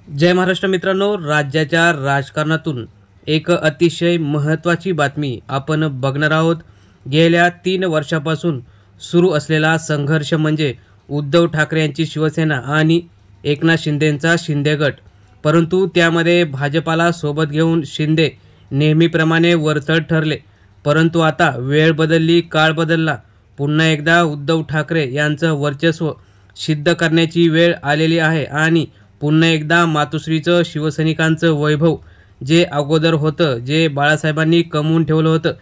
जय महाराष्ट्र मित्रांनो, राज्याच्या राजकारणातून एक अतिशय महत्त्वाची बातमी आपण बघणार आहोत। गेल्या 3 वर्षापासून सुरू असलेला संघर्ष म्हणजे उद्धव ठाकरे यांची शिवसेना आणि एकनाथ शिंदेंचा शिंदे गट, परंतु त्यामध्ये भाजपाला सोबत घेऊन शिंदे नेहमीप्रमाणे वरचढ ठरले। परंतु आता वेळ बदलली, काळ बदलला, पुन्हा एकदा उद्धव ठाकरे यांचं वर्चस्व सिद्ध करण्याची वेळ आलेली आहे आणि पुन्हा एकदा मातोश्रीचं शिवसैनिकांचं वैभव जे अगोदर होतं, जे बाळासाहेबांनी कमवून ठेवलं होतं,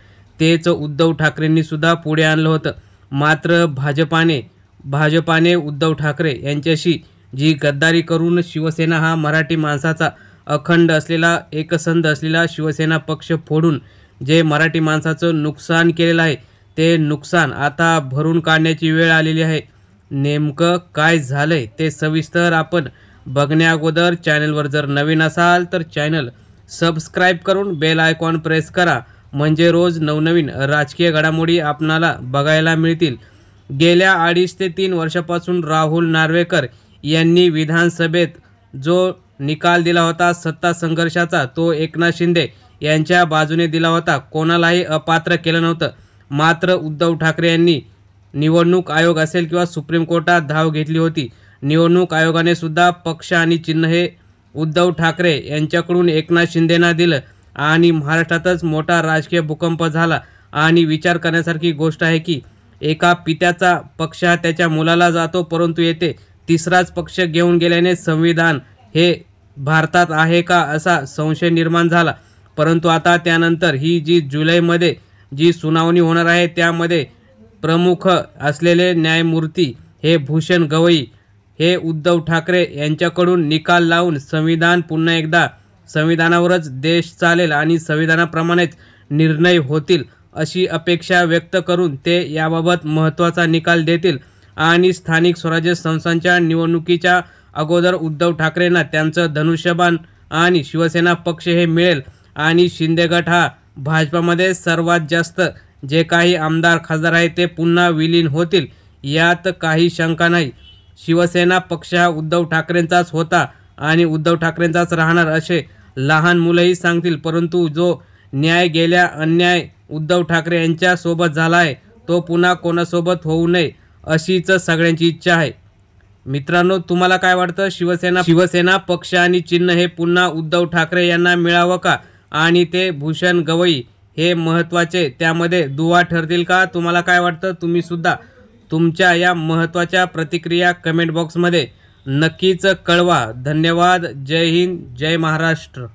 तेच उद्धव ठाकरेंनी सुद्धा पुढे आणलं होतं। मात्र भाजपाने उद्धव ठाकरे यांच्याशी जी गद्दारी करून शिवसेना हा मराठी माणसाचा अखंड असलेला, एकसंध असलेला शिवसेना पक्ष फोडून जे मराठी माणसाचं नुकसान केलेलं आहे, ते नुकसान आता भरून काढण्याची वेळ आलेली आहे। नेमकं काय झालंय ते सविस्तर आपण बघण्या अगोदर चॅनलवर जर नवीन असाल तर चॅनल सबस्क्राइब करून बेल आयकॉन प्रेस करा, म्हणजे रोज नवनवीन राजकीय घडामोडी आपणाला बघायला मिळतील। गेल्या 2.5 ते 3 वर्षापासून राहुल नार्वेकर यांनी विधानसभेत जो निकाल दिला होता सत्ता संघर्षाचा, तो एकनाथ शिंदे यांच्या बाजूने दिला होता, कोणालाही अपात्र केलं नव्हतं। मात्र उद्धव ठाकरे यांनी निवडणूक आयोग असेल किंवा सुप्रीम कोर्टात धाव घेतली होती। निवडणूक आयोगाने सुद्धा पक्ष आणि चिन्ह हे उद्धव ठाकरे यांच्याकडून एकनाथ शिंदेंना दिलं आणि महाराष्ट्रातच मोठा राजकीय भूकंप झाला। आणि विचार करण्यासारखी गोष्ट आहे की एका पित्याचा पक्ष त्याच्या मुलाला जातो, परंतु येथे तिसराच पक्ष घेऊन गेल्याने संविधान हे भारतात आहे का असा संशय निर्माण झाला। परंतु आता त्यानंतर ही जी जुलैमध्ये जी सुनावणी होणार आहे, त्यामध्ये प्रमुख असलेले न्यायमूर्ती हे भूषण गवई हे उद्धव ठाकरे यांच्याकडून निकाल लावून संविधान पुन्हा एकदा संविधानावरच देश चालेल आणि संविधानाप्रमाणेच निर्णय होतील अशी अपेक्षा व्यक्त करून ते याबाबत महत्त्वाचा निकाल देतील। आणि स्थानिक स्वराज्य संस्थांच्या निवडणुकीच्या अगोदर उद्धव ठाकरेंना त्यांचं धनुष्यबाण आणि शिवसेना पक्ष हे मिळेल आणि शिंदे गट हा भाजपामध्ये सर्वात जास्त जे काही आमदार खासदार आहेत ते पुन्हा विलीन होतील, यात काही शंका नाही। शिवसेना पक्ष हा उद्धव ठाकरेंचाच होता आणि उद्धव ठाकरेंचाच राहणार असे लहान मुलंही सांगतील, परंतु जो न्याय गेल्या अन्याय उद्धव ठाकरे यांच्या सोबत झाला आहे, तो पुन्हा कोणासोबत होऊ नये अशीच सगळ्यांची इच्छा आहे। मित्रांनो, तुम्हाला काय वाटतं? शिवसेना पक्ष आणि चिन्ह हे पुन्हा उद्धव ठाकरे यांना मिळावं का? आणि ते भूषण गवई हे महत्त्वाचे त्यामध्ये दुवा ठरतील का? तुम्हाला काय वाटतं? तुम्ही सुद्धा तुमच्या या महत्त्वाच्या प्रतिक्रिया कमेंट बॉक्समध्ये नक्कीच कळवा। धन्यवाद। जय हिंद, जय महाराष्ट्र।